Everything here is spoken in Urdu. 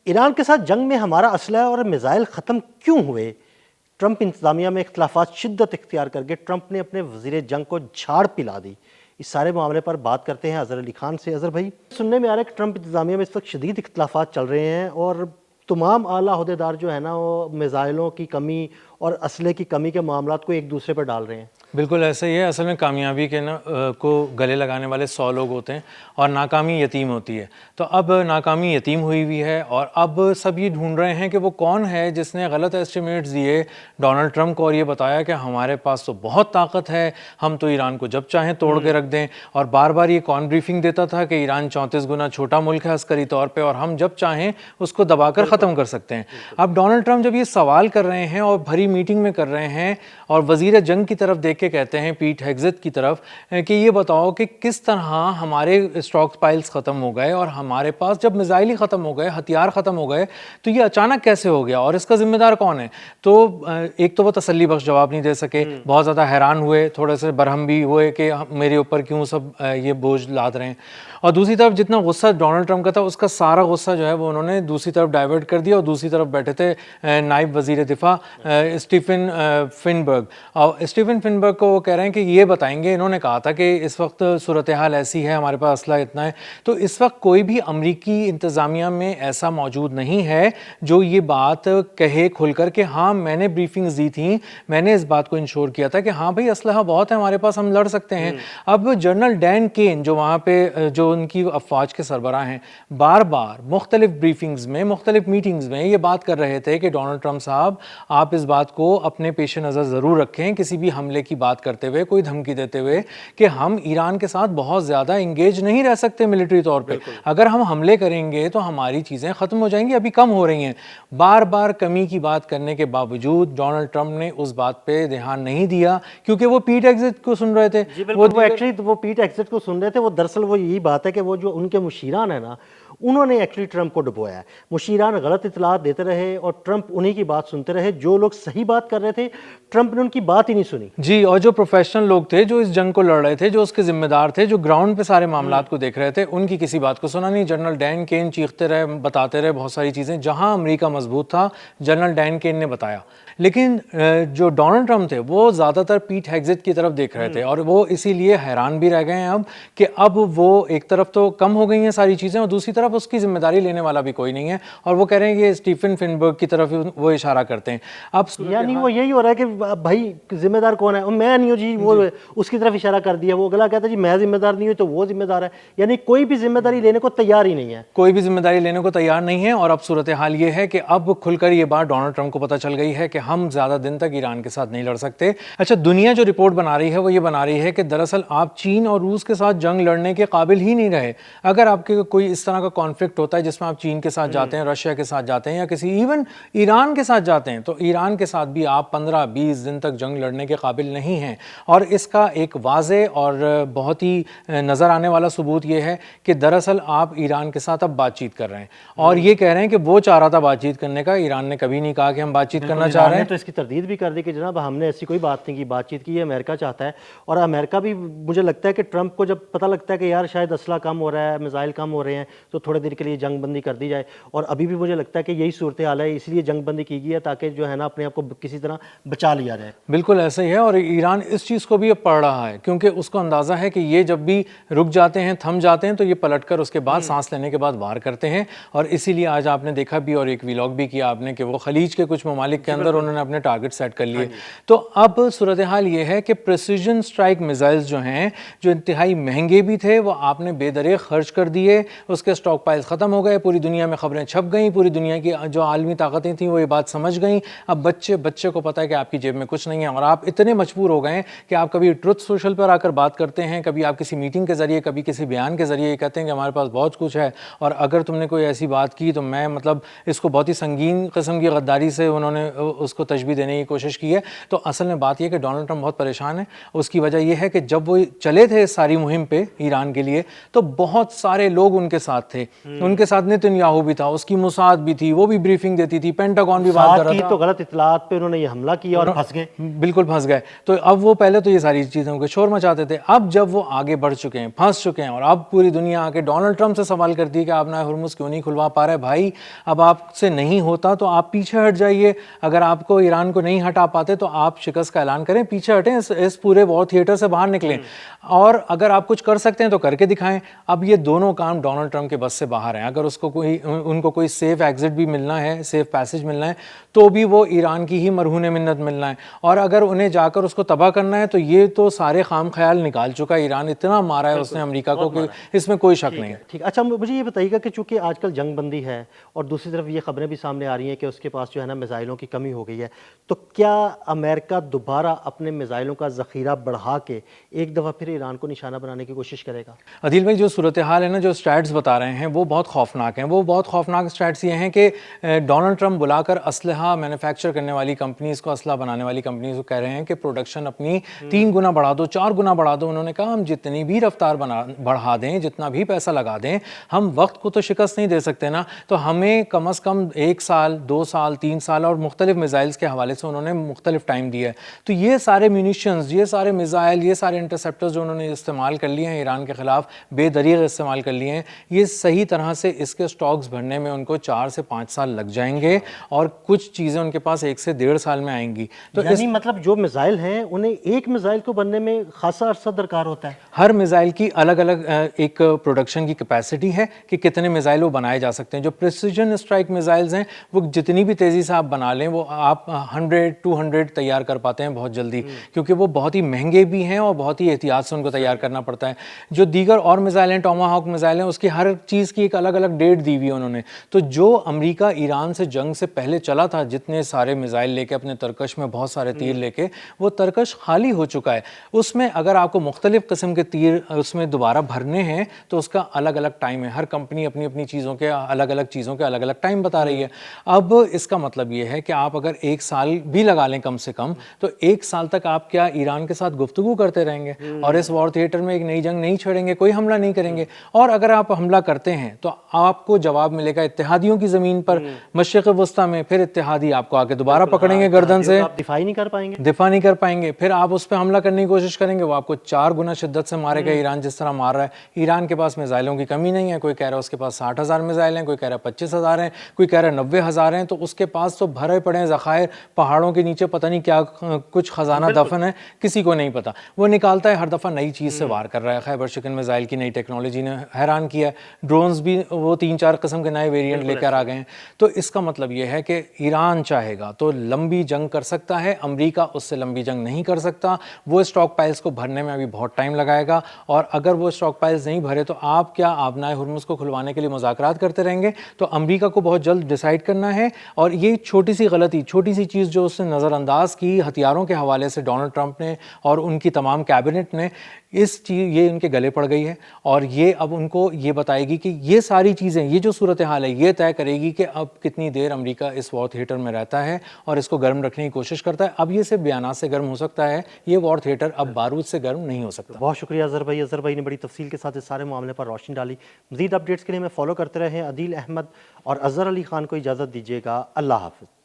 ایران کے ساتھ جنگ میں ہمارا اسلحہ اور میزائل ختم کیوں ہوئے؟ ٹرمپ انتظامیہ میں اختلافات شدت اختیار کر کے ٹرمپ نے اپنے وزیر جنگ کو جھاڑ پلا دی۔ اس سارے معاملے پر بات کرتے ہیں اظہر علی خان سے۔ اظہر بھائی، سننے میں آ رہا ہے کہ ٹرمپ انتظامیہ میں اس وقت شدید اختلافات چل رہے ہیں اور تمام اعلیٰ عہدیدار جو ہے نا وہ میزائلوں کی کمی اور اسلحے کی کمی کے معاملات کو ایک دوسرے پر ڈال رہے ہیں۔ بالکل ایسا ہی ہے۔ اصل میں کامیابی کے کو گلے لگانے والے 100 لوگ ہوتے ہیں اور ناکامی یتیم ہوتی ہے۔ تو اب ناکامی یتیم ہوئی ہوئی ہے اور اب سب یہ ڈھونڈ رہے ہیں کہ وہ کون ہے جس نے غلط ایسٹیمیٹس دیے ڈونلڈ ٹرمپ کو اور یہ بتایا کہ ہمارے پاس تو بہت طاقت ہے، ہم تو ایران کو جب چاہیں توڑ کے رکھ دیں، اور بار بار یہ کون بریفنگ دیتا تھا کہ ایران 34 گنا چھوٹا ملک ہے عسکری طور پہ اور ہم جب چاہیں اس کو دبا کر ختم کر سکتے ہیں۔ اب ڈونلڈ ٹرمپ جب یہ سوال کر رہے ہیں اور بھری میٹنگ میں کر رہے ہیں اور وزیر جنگ کی طرف دیکھ کے کہتے ہیں، پیٹ ہیگزت کی طرف، کہ یہ بتاؤ کہ کس طرح ہمارے اسٹاک پائلز ختم ہو گئے اور ہمارے پاس جب میزائل ہی ختم ہو گئے، ہتھیار ختم ہو گئے، تو یہ اچانک کیسے ہو گیا اور اس کا ذمہ دار کون ہے؟ تو ایک تو وہ تسلی بخش جواب نہیں دے سکے، بہت زیادہ حیران ہوئے، تھوڑے سے برہم بھی ہوئے کہ میرے اوپر کیوں سب یہ بوجھ لاد رہے ہیں، اور دوسری طرف جتنا غصہ ڈونلڈ ٹرمپ کا تھا اس کا سارا غصہ جو ہے وہ انہوں نے دوسری طرف ڈائیورٹ کر دیا، اور دوسری طرف بیٹھے تھے نائب وزیر دفاع اسٹیفن فنبرگ، اور اسٹیفن فنبرگ کو وہ کہہ رہے ہیں کہ یہ بتائیں گے، انہوں نے کہا تھا کہ اس وقت صورتحال ایسی ہے، ہمارے پاس اسلحہ اتنا ہے، تو اس وقت کوئی بھی امریکی انتظامیہ میں ایسا موجود نہیں ہے جو یہ بات کہے کھل کر کہ ہاں میں نے بریفنگز دی تھیں، میں نے اس بات کو انشور کیا تھا کہ ہاں بھائی اسلحہ بہت ہے ہمارے پاس، ہم لڑ سکتے ہیں۔ اب جنرل ڈین کین جو وہاں پہ جو ان کی افواج کے سربراہ ہیں، بار بار مختلف بریفنگز میں، مختلف میٹنگز میں یہ بات کر رہے تھے کہ ڈونلڈ ٹرمپ صاحب آپ اس بات کو اپنے پیش نظر ضرور رکھیں کسی بھی حملے کی بات کرتے ہوئے، کوئی دھمکی دیتے ہوئے، کہ ہم ایران کے ساتھ بہت زیادہ انگیج نہیں رہ سکتے ملٹری طور پہ، اگر ہم حملے کریں گے تو ہماری چیزیں ختم ہو جائیں گی، ابھی کم ہو رہی ہیں۔ بار بار کمی کی بات کرنے کے باوجود ڈونلڈ ٹرمپ نے اس بات پہ دھیان نہیں دیا کیونکہ وہ پیٹ ایگزٹ کو سن رہے تھے۔ وہ پیٹ ایگزٹ کو سن رہے تھے، وہ دراصل وہ یہی بات ہے کہ وہ جو ان کے مشیران ہیں نا، انہوں نے ایکچولی ٹرمپ کو ڈبویا ہے۔ مشیران غلط اطلاعات دیتے رہے اور ٹرمپ انہی کی بات سنتے رہے، جو لوگ صحیح بات کر رہے تھے ٹرمپ نے ان کی بات ہی نہیں سنی۔ جی، اور جو پروفیشنل لوگ تھے جو اس جنگ کو لڑ رہے تھے، جو اس کے ذمہ دار تھے، جو گراؤنڈ پہ سارے معاملات کو دیکھ رہے تھے، ان کی کسی بات کو سنا نہیں۔ جنرل ڈین کین چیختے رہے، بتاتے رہے بہت ساری چیزیں، جہاں امریکہ مضبوط تھا جنرل ڈین کین نے بتایا، لیکن جو ڈونلڈ ٹرمپ تھے وہ زیادہ تر پیٹ ہیگزٹ کی طرف دیکھ رہے تھے، اور وہ اسی لیے حیران بھی رہ گئے ہیں اب کہ اب وہ ایک طرف تو کم ہو گئی ہیں ساری چیزیں اور دوسری طرف اس کی ذمہ داری لینے والا بھی کوئی نہیں ہے، اور وہ کہہ رہے ہیں کہ اسٹیفن فنبرگ کی طرف وہ اشارہ کرتے ہیں۔ اب یعنی وہ یہی ہو رہا ہے کہ بھائی ذمہ دار کون ہے؟ میں نہیں ہوں جی، وہ اس کی طرف اشارہ کر دیا، وہ اگلا کہتا ہے جی میں ذمہ دار نہیں ہوں تو وہ ذمہ دار ہے، یعنی کوئی بھی ذمہ داری لینے کو تیار ہی نہیں ہے، کوئی بھی ذمہ داری لینے کو تیار نہیں ہے۔ اور اب صورتحال یہ ہے کہ اب کھل کر یہ بات ڈونلڈ ٹرمپ کو پتہ چل گئی ہے کہ ہم زیادہ دن تک ایران کے ساتھ نہیں لڑ سکتے۔ اچھا، دنیا جو رپورٹ بنا رہی ہے وہ یہ بنا رہی ہے کہ دراصل آپ چین اور روس کے ساتھ جنگ لڑنے کے قابل ہی نہیں رہے۔ اگر آپ کے کوئی اس طرح کا کانفلکٹ ہوتا ہے جس میں آپ چین کے ساتھ جاتے ہیں، رشیا کے ساتھ جاتے ہیں، یا کسی ایون ایران کے ساتھ جاتے ہیں، تو ایران کے ساتھ بھی آپ 15-20 دن تک جنگ لڑنے کے قابل نہیں ہیں۔ اور اس کا ایک واضح اور بہت ہی نظر آنے والا ثبوت یہ ہے کہ دراصل آپ ایران کے ساتھ اب بات چیت کر رہے ہیں، اور یہ کہہ رہے ہیں کہ وہ چاہ رہا تھا بات چیت کرنے کا، ایران نے کبھی نہیں کہا کہ ہم بات چیت کرنا چاہ رہے ہیں۔ تو اس کی تردید بھی کر دی کہ جناب ہم نے ایسی کوئی بات نہیں کی، بات چیت کی ہے امریکہ چاہتا ہے، اور امریکہ بھی مجھے لگتا ہے کہ ٹرمپ کو جب پتہ لگتا ہے کہ یار شاید اسلحہ کم ہو رہا ہے، میزائل کم ہو رہے ہیں، تو تھوڑے دیر کے لیے جنگ بندی کر دی جائے، اور ابھی بھی مجھے لگتا ہے کہ یہی صورتحال ہے، اس لیے جنگ بندی کی گئی ہے تاکہ جو ہے نا اپنے آپ کو کسی طرح بچا لیا جائے۔ بالکل ایسا ہی ہے، اور ایران اس چیز کو بھی اب پڑھ رہا ہے کیونکہ اس کو اندازہ ہے کہ یہ جب بھی رک جاتے ہیں، تھم جاتے ہیں، تو یہ پلٹ کر اس کے بعد سانس لینے کے بعد وار کرتے ہیں، اور اسی لیے آج آپ نے دیکھا بھی اور ایک ویلاگ بھی کیا آپ نے کہ وہ خلیج کے کچھ ممالک کے اندر انہوں نے اپنے ٹارگٹ سیٹ کر لیے۔ تو اب صورتحال یہ ہے کہ پریسیجن اسٹرائک میزائلز جو ہیں، جو انتہائی مہنگے بھی تھے، وہ آپ نے بے دریغ خرچ کر دیے، اس کے اسٹاک پائلز ختم ہو گئے، پوری دنیا میں خبریں چھپ گئیں، پوری دنیا کی جو عالمی طاقتیں تھیں وہ یہ بات سمجھ گئیں، اب بچے کو پتہ ہے کہ آپ کی جیب میں کچھ نہیں ہے، اور آپ اتنے مجبور ہو گئے کہ آپ کبھی ٹروتھ سوشل پر آ کر بات کرتے ہیں، کبھی آپ کسی میٹنگ کے ذریعے، کبھی کسی بیان کے ذریعے یہ کہتے ہیں کہ ہمارے پاس بہت کچھ ہے، اور اگر تم نے کوئی ایسی بات کی تو میں مطلب اس کو بہت ہی سنگین قسم کی غداری سے انہوں نے اس کو تشبیہ دینے کی کوشش کی ہے۔ تو اصل میں بات یہ کہ ڈونلڈ ٹرمپ بہت پریشان ہے، اس کی وجہ یہ ہے کہ جب وہ چلے تھے ساری مہم پہ ایران کے لیے تو بہت سارے لوگ ان کے ساتھ تھے، تھے, ان کے ساتھ نیتن بھی تھا, اس کی موساد بھی تھی, وہ بھی بریفنگ دیتی تھی, پینٹاگون بھی بات کر رہا تھا. تو غلط اطلاعات پہ انہوں نے یہ حملہ کیا اور پھنس گئے. بالکل پھنس گئے. تو اب وہ پہلے تو یہ ساری چیزوں کو شور مچاتے تھے, اب جب وہ آگے بڑھ چکے ہیں, پھنس چکے ہیں, اور اب پوری دنیا آ کے ڈونلڈ ٹرمپ سے سوال کرتی ہے کہ آپ نہ ہرمز کیوں نہیں کھلوا پا رہے. بھائی اب آپ سے نہیں ہوتا تو آپ پیچھے ہٹ جائیے, اگر آپ کو ایران کو نہیں ہٹا پاتے تو آپ شکست کا اعلان کریں, پیچھے ہٹیں, اس پورے وار تھیٹر سے باہر نکلیں, اور اگر آپ کچھ کر سکتے ہیں تو کر کے دکھائیں. اب یہ دونوں کام ڈونلڈ ٹرمپ کے بس سے باہر ہیں. اگر اس کو ان کو کوئی سیف ایگزٹ بھی ملنا ہے, سیف پیسج ملنا ہے, تو بھی وہ ایران کی ہی مرہون منت ملنا ہے. اور اگر انہیں جا کر اس کو تباہ کرنا ہے تو یہ تو سارے خام خیال نکال چکا ہے. ایران اتنا مارا ہے اس نے امریکہ کو کہ اس میں کوئی شک نہیں ہے. ٹھیک. اچھا مجھے یہ بتائیے گا کہ چونکہ آج کل جنگ بندی ہے اور دوسری طرف یہ خبریں بھی سامنے آ رہی ہیں کہ اس کے پاس جو ہے نا میزائلوں کی کمی ہو گئی ہے, تو کیا امریکہ دوبارہ اپنے میزائلوں کا ذخیرہ بڑھا کے ایک دفعہ پھر ایران کو نشانہ بنانے کی کوشش کرے گا؟ عدیل بھائی, جو صورتحال ہے نا, جو اسٹیٹس بتا رہے ہیں وہ بہت خوفناک ہیں. وہ بہت خوفناک اسٹیٹس یہ ہیں کہ ڈونلڈ ٹرمپ بلا کر اسلحہ مینوفیکچر کرنے والی کمپنیز کو, اسلحہ بنانے والی کمپنیز کو کہہ رہے ہیں کہ پروڈکشن اپنی 3 گنا بڑھا دو, 4 گنا بڑھا دو. انہوں نے کہا ہم جتنی بھی رفتار بڑھا دیں, جتنا بھی پیسہ لگا دیں, ہم وقت کو تو شکست نہیں دے سکتے نا. تو ہمیں کم از کم 1 سال 2 سال 3 سال اور مختلف میزائلز کے حوالے سے انہوں نے مختلف ٹائم دیا ہے. تو یہ سارے میونیشنز, یہ سارے میزائل, یہ سارے انٹرسیپٹرز جو انہوں نے استعمال کر لیے ہیں ایران کے خلاف, بے دریغ استعمال کر لیے ہیں, یہ صحیح طرح سے اس کے سٹاکس بھرنے میں ان کو 4 سے 5 سال لگ جائیں گے, اور کچھ چیزیں ان کے پاس 1 سے 1.5 سال میں آئیں گی. تو یعنی مطلب جو میزائل ہیں انہیں ایک میزائل کو بننے میں خاصا عرصہ درکار ہوتا ہے. ہر میزائل کی الگ الگ ایک پروڈکشن کی کیپیسٹی ہے کہ کتنے میزائل وہ بنائے جا سکتے ہیں. جو پریسیجن اسٹرائک میزائلز ہیں وہ جتنی بھی تیزی سے آپ بنا لیں وہ آپ 100-200 تیار کر پاتے ہیں بہت جلدی, کیونکہ وہ بہت ہی مہنگے بھی ہیں اور بہت ہی احتیاط سے ان کو تیار کرنا پڑتا ہے. جو دیگر اور میزائل ہیں, ٹاما ہاک میزائل ہیں, اس کی ہر چیز کی ایک الگ الگ ڈیٹ دی ہوئی انہوں نے. تو جو امریکہ ایران سے جنگ سے پہلے چلا تھا جتنے سارے میزائل لے کے اپنے ترکش میں بہت سارے تیر لے کے, وہ ترکش خالی ہو چکا ہے. اس میں اگر آپ کو مختلف قسم کے تیر اس میں دوبارہ بھرنے ہیں تو اس کا الگ الگ ٹائم ہے. ہر کمپنی اپنی اپنی چیزوں کے الگ الگ چیزوں کے الگ الگ ٹائم بتا رہی ہے. اب اس کا مطلب یہ ہے کہ آپ اگر 1 سال بھی لگا لیں کم سے کم, تو 1 سال تک آپ کیا ایران کے ساتھ گفتگو کرتے رہیں گے اور اس وار تھیٹر میں ایک نئی جنگ نہیں چھیڑیں گے, کوئی حملہ نہیں کریں گے. اور اگر آپ حملہ کرتے ہیں تو آپ کو جواب ملے گا اتحادیوں کی زمین پر مشرق وسطیٰ میں. پھر اتحادی آپ کو آ کے دوبارہ پکڑیں گے گردن سے, آپ دفاع نہیں کر پائیں گے, دفاع نہیں کر پائیں گے. پھر آپ اس پہ حملہ کرنے کی کوشش کریں گے, وہ آپ کو 4 گنا شدت سے مارے گا ایران جس طرح مار رہا ہے. ایران کے پاس میزائلوں کی کمی نہیں ہے. کوئی کہہ رہا ہے اس کے پاس 60,000 میزائل ہیں, کوئی کہہ رہا ہے 25,000 ہیں, کوئی کہہ رہا ہے 90,000 ہیں. تو اس کے پاس تو بھرے پڑے ہیں ذخائر, پہاڑوں کے نیچے پتہ نہیں کیا کچھ خزانہ دفن ہے, کسی کو نہیں پتا. وہ نکالتا ہے, ہر دفعہ نئی چیز سے وار کر رہا ہے. خیبر شکن میزائل کی نئی ٹیکنالوجی نے حیران کیا ہے. ڈرونز بھی وہ 3-4 قسم کے نئے ویریئنٹ لے کر آ گئے ہیں. تو اس کا مطلب یہ ہے کہ ایران چاہے گا تو لمبی جنگ کر سکتا ہے, امریکہ اس سے لمبی جنگ نہیں کر سکتا. وہ اسٹاک پائلز کو بھرنے میں ابھی بہت ٹائم لگائے گا, اور اگر وہ اسٹاک پائلز نہیں بھرے تو آپ کیا آبنائے ہرمز کو کھلوانے کے لیے مذاکرات کرتے رہیں گے. تو امریکہ کو بہت جلد ڈیسائیڈ کرنا ہے. اور یہ چھوٹی سی غلطی, چھوٹی سی چیز جو اس نے نظر انداز کی ہتھیاروں کے حوالے سے ڈونلڈ ٹرمپ نے اور ان کی تمام کیبنٹ نے, اس چیز یہ ان کے گلے پڑ گئی ہے. اور یہ اب ان کو یہ بتائے گی کہ یہ ساری چیزیں, یہ جو صورتحال ہے یہ طے کرے گی کہ اب کتنی دیر امریکہ اس وار تھیٹر میں رہتا ہے اور اس کو گرم رکھنے کی کوشش کرتا ہے. اب یہ صرف بیانات سے گرم ہو سکتا ہے, یہ وار تھیٹر اب بارود سے گرم نہیں ہو سکتا. بہت شکریہ اظہر بھائی. اظہر بھائی نے بڑی تفصیل کے ساتھ اس سارے معاملے پر روشنی ڈالی. مزید اپڈیٹس کے لیے ہمیں فالو کرتے رہیں. عدیل احمد اور اظہر علی خان کو اجازت دیجیے گا. اللہ حافظ.